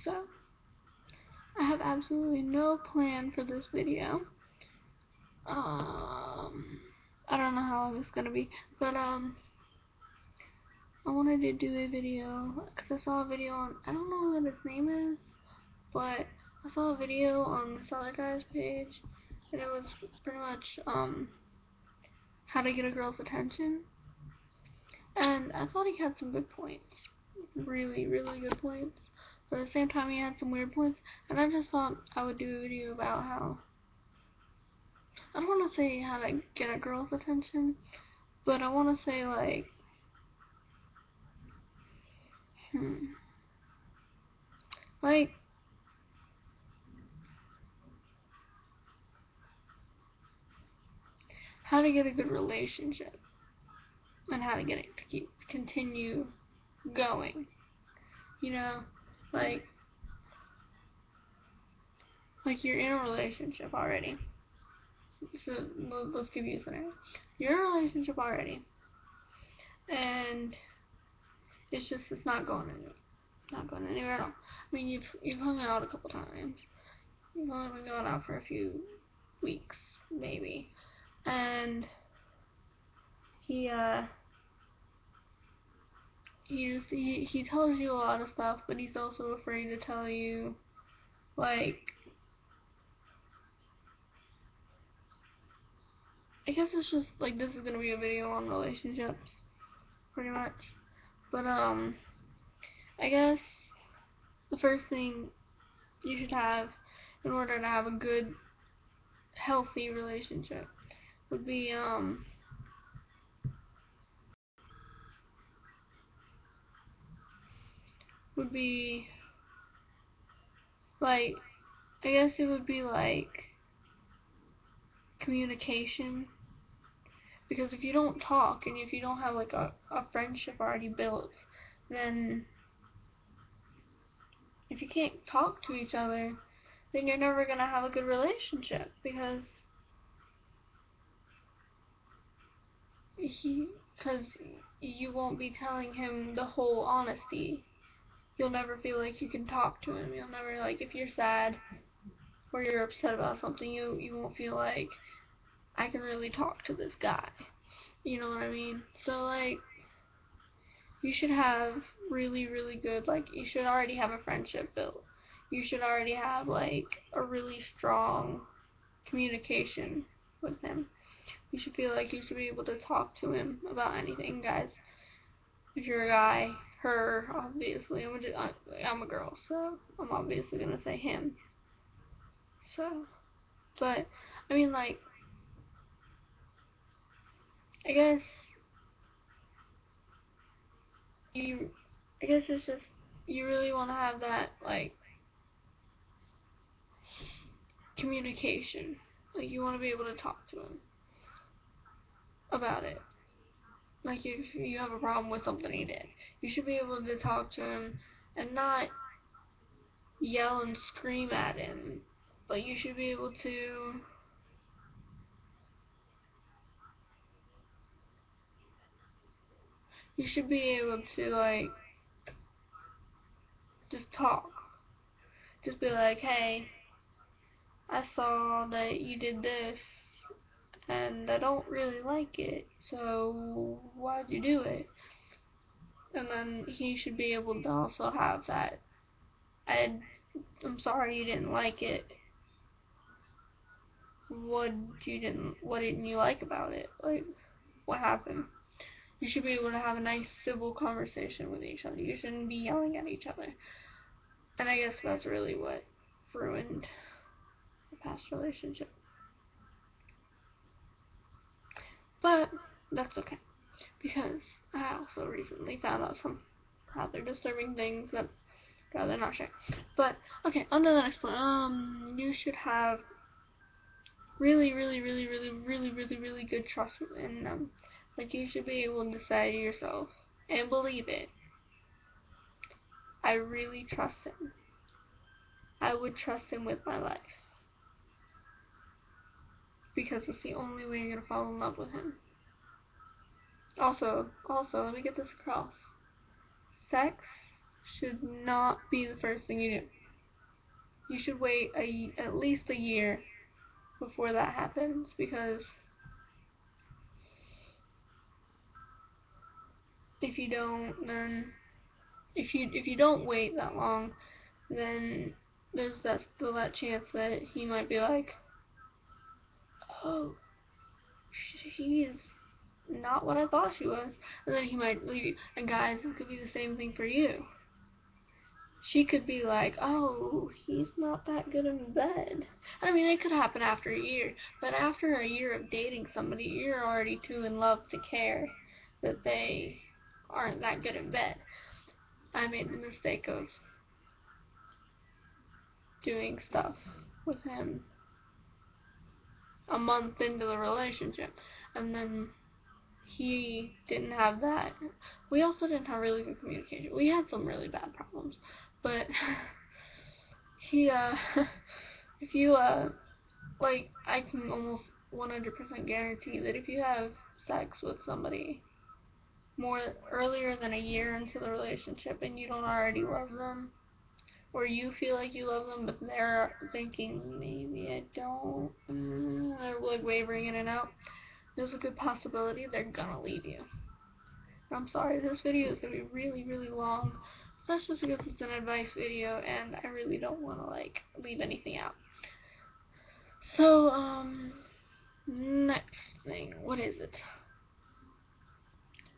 So, I have absolutely no plan for this video. I don't know how long it's gonna be, but I wanted to do a video because I saw a video on, I don't know what his name is, but I saw a video on this other guy's page, and it was pretty much how to get a girl's attention, and I thought he had some good points, really good points, but at the same time he had some weird points, and I just thought I would do a video about how, I don't want to say how to get a girl's attention, but I want to say like, like, how to get a good relationship, and how to get it to continue going, you know, like you're in a relationship already, so let's give you a scenario. You're in a relationship already, and it's not going anywhere at all. I mean, you've hung out a couple times, you've only been going out for a few weeks, maybe, and he tells you a lot of stuff, but he's also afraid to tell you, like, I guess it's just like, this is gonna be a video on relationships, pretty much. But I guess the first thing you should have in order to have a good, healthy relationship would be like, I guess it would be like communication. Because if you don't talk and if you don't have like a friendship already built, then if you can't talk to each other, then you're never gonna have a good relationship, because you won't be telling him the whole honesty. You'll never feel like you can talk to him. You'll never, like, if you're sad or you're upset about something, you won't feel like, I can really talk to this guy. You know what I mean? So, like, you should have really good, like, you should already have a friendship built. You should already have, like, a really strong communication with him. You should feel like you should be able to talk to him about anything, guys. If you're a guy, her, obviously. I'm a girl, so I'm obviously gonna say him. So, but, I mean, like, I guess it's just, you really want to have that, like, communication. Like, you want to be able to talk to him about it. Like, if you have a problem with something he did, you should be able to talk to him and not yell and scream at him, but you should be able to like, just talk. Just be like, hey, I saw that you did this, and I don't really like it, so why'd you do it? And then he should be able to also have that, I'm sorry you didn't like it. What didn't you like about it? Like, what happened? You should be able to have a nice civil conversation with each other. You shouldn't be yelling at each other. And I guess that's really what ruined the past relationship. But that's okay, because I also recently found out some rather disturbing things that I'd rather not share. But okay, on to the next point. You should have really good trust in them. Like, you should be able to say to yourself and believe it, I really trust him. I would trust him with my life. Because it's the only way you're gonna fall in love with him. Also, let me get this across. Sex should not be the first thing you do. You should wait at least a year before that happens, because if you don't, then if you don't wait that long, then there's still that chance that he might be like, oh, she's not what I thought she was, and then he might leave you. And guys, it could be the same thing for you. She could be like, oh, he's not that good in bed. I mean, it could happen after a year, but after a year of dating somebody, you're already too in love to care that they aren't that good in bed. I made the mistake of doing stuff with him a month into the relationship, and then he didn't have that. We also didn't have really good communication. We had some really bad problems, but he if you like, I can almost 100% guarantee that if you have sex with somebody more earlier than a year into the relationship and you don't already love them, or you feel like you love them but they're thinking maybe I don't, they're like wavering in and out, there's a good possibility they're gonna leave you. I'm sorry, this video is gonna be really, really long, especially because it's an advice video and I really don't want to like leave anything out. So, next thing, what is it?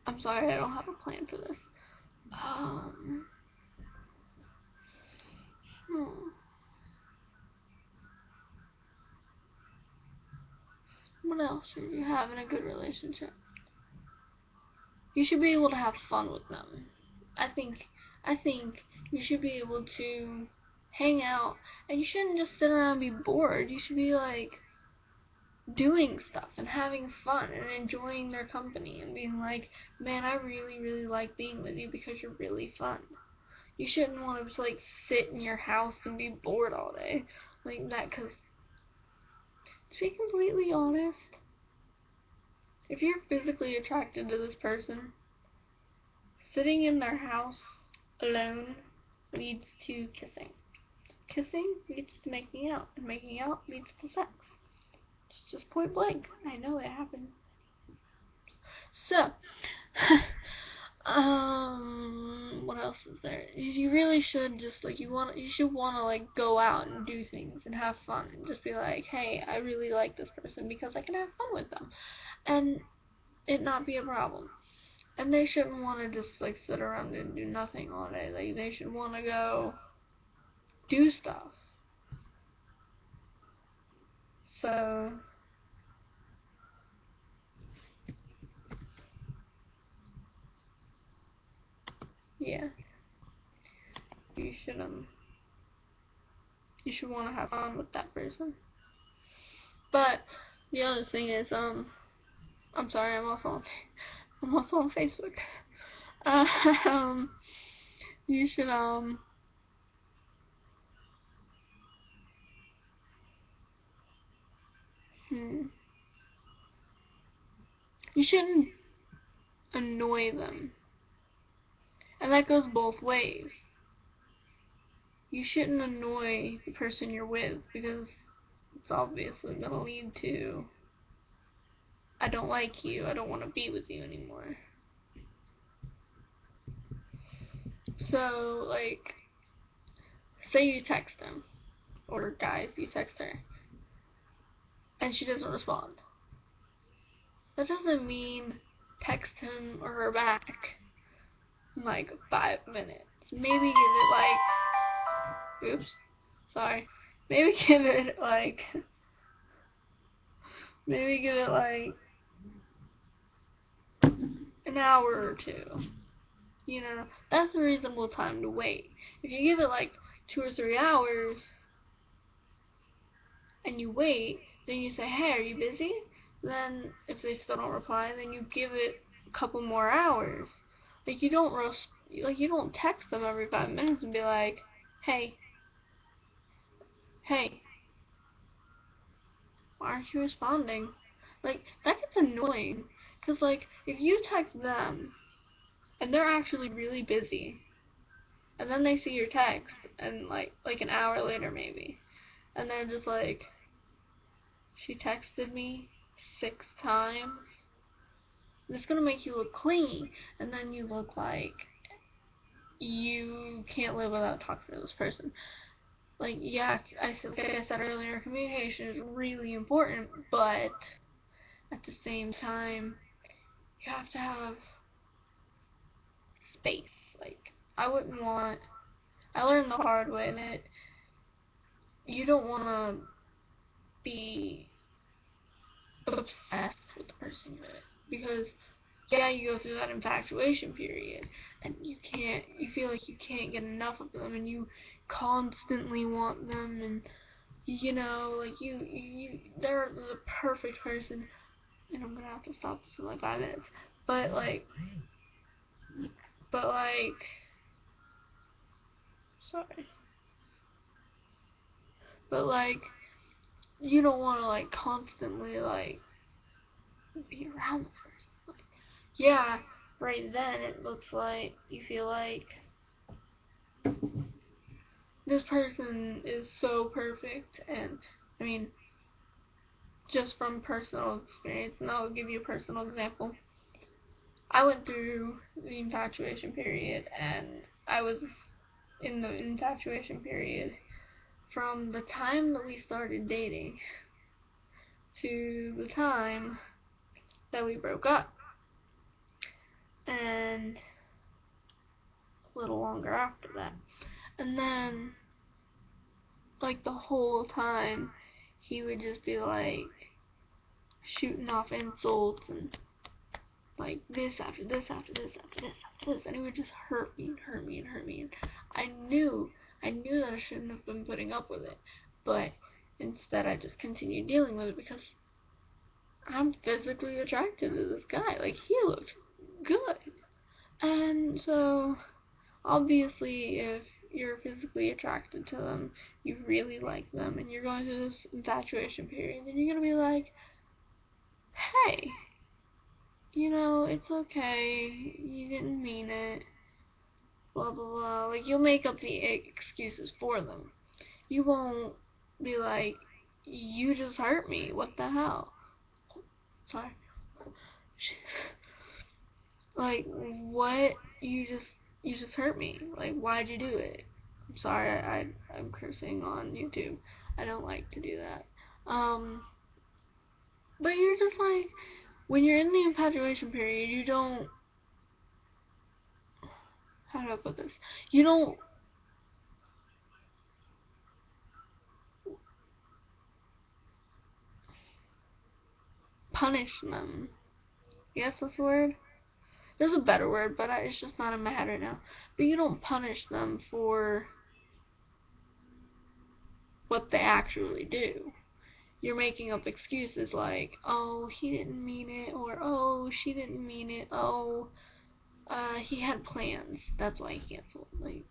I'm sorry, I don't have a plan for this. What else should you have in a good relationship? You should be able to have fun with them. I think you should be able to hang out, and you shouldn't just sit around and be bored. You should be like doing stuff and having fun and enjoying their company and being like, man, I really, really like being with you because you're really fun. You shouldn't want to just like sit in your house and be bored all day like that, because to be completely honest, if you're physically attracted to this person, sitting in their house alone leads to kissing. Kissing leads to making out, and making out leads to sex. It's just point blank. I know it happened. So, what else is there? You really should just like you should wanna like go out and do things and have fun and just be like, hey, I really like this person because I can have fun with them, and it not be a problem. And they shouldn't want to just like sit around and do nothing all day. Like they should want to go do stuff. So yeah, you should want to have fun with that person. But the other thing is I'm sorry, I'm also on Facebook. You should you shouldn't annoy them. And that goes both ways. You shouldn't annoy the person you're with, because it's obviously going to lead to, I don't like you, I don't want to be with you anymore. So, like, say you text him, or guys, you text her, and she doesn't respond. That doesn't mean text him or her back in like 5 minutes. Maybe give it like, oops, sorry. Maybe give it like, an hour or two. You know, that's a reasonable time to wait. If you give it like 2 or 3 hours and you wait, then you say, hey, are you busy? Then if they still don't reply, then you give it a couple more hours. Like you don't text them every 5 minutes and be like, hey, why aren't you responding? Like that gets annoying, cause like if you text them and they're actually really busy, and then they see your text and like an hour later maybe, and they're just like, she texted me 6 times. It's gonna make you look clingy, and then you look like you can't live without talking to this person. Like, yeah, like I said earlier, communication is really important, but at the same time, you have to have space. Like, I wouldn't want, I learned the hard way that you don't want to be obsessed with the person you're with, because yeah, you go through that infatuation period, and you feel like you can't get enough of them, and you constantly want them, and like they're the perfect person. And I'm gonna have to stop this in like 5 minutes. But like, sorry. But like, you don't want to like constantly like be around this person. Like, yeah, right then it looks like you feel like this person is so perfect, and I mean, just from personal experience, and I'll give you a personal example. I went through the infatuation period, and I was in the infatuation period from the time that we started dating to the time that we broke up, and a little longer after that. And then, like, the whole time, he would just be like shooting off insults and like this after this after this after this after this, and it would just hurt me and hurt me and hurt me. And I knew that I shouldn't have been putting up with it, but instead I just continued dealing with it because I'm physically attracted to this guy. Like, he looked good. And so, obviously, if you're physically attracted to them, you really like them, and you're going through this infatuation period, then you're going to be like, hey, it's okay, you didn't mean it, blah, blah, blah. Like, you'll make up the excuses for them. You won't be like, you just hurt me, what the hell? Sorry. Like, what? You just hurt me. Like, why'd you do it? I'm sorry, I'm cursing on YouTube. I don't like to do that. But you're just like, when you're in the infatuation period, you don't, how do I put this? You don't punish them. Yes, that's the word? There's a better word, but it's just not in my head right now. But you don't punish them for what they actually do. You're making up excuses like, oh, he didn't mean it, or oh, she didn't mean it, oh, he had plans, that's why he canceled. Like,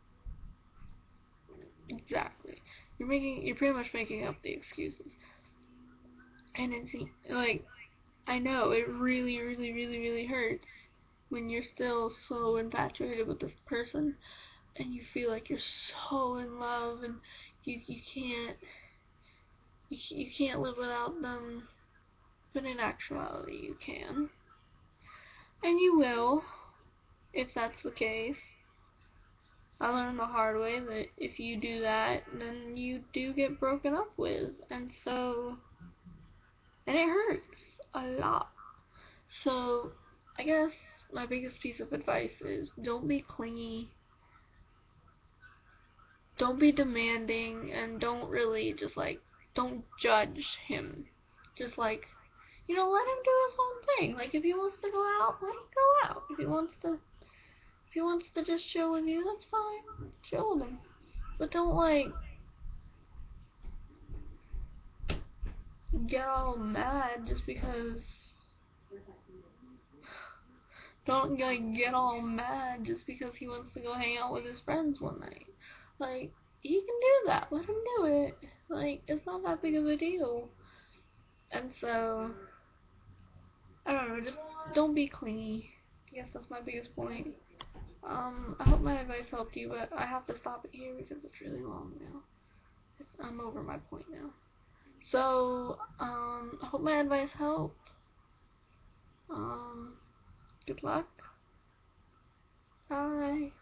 exactly. You're pretty much making up the excuses. And it's like, I know it really, really, really, really hurts when you're still so infatuated with this person, and you feel like you're so in love, and you can't live without them, but in actuality you can. And you will, if that's the case. I learned the hard way that if you do that, then you do get broken up with. And it hurts a lot. So, I guess my biggest piece of advice is don't be clingy, don't be demanding, and don't really just like, don't judge him. Just like, let him do his own thing. Like, if he wants to go out, let him go out. If he wants to just chill with you, that's fine. Chill with him. But don't like get all mad just because don't like get all mad just because he wants to go hang out with his friends one night. Like, he can do that. Let him do it. Like, it's not that big of a deal. And so, I don't know, just don't be clingy. I guess that's my biggest point. I hope my advice helped you, but I have to stop it here because it's really long now. I'm over my point now. So, I hope my advice helped. Good luck. Bye.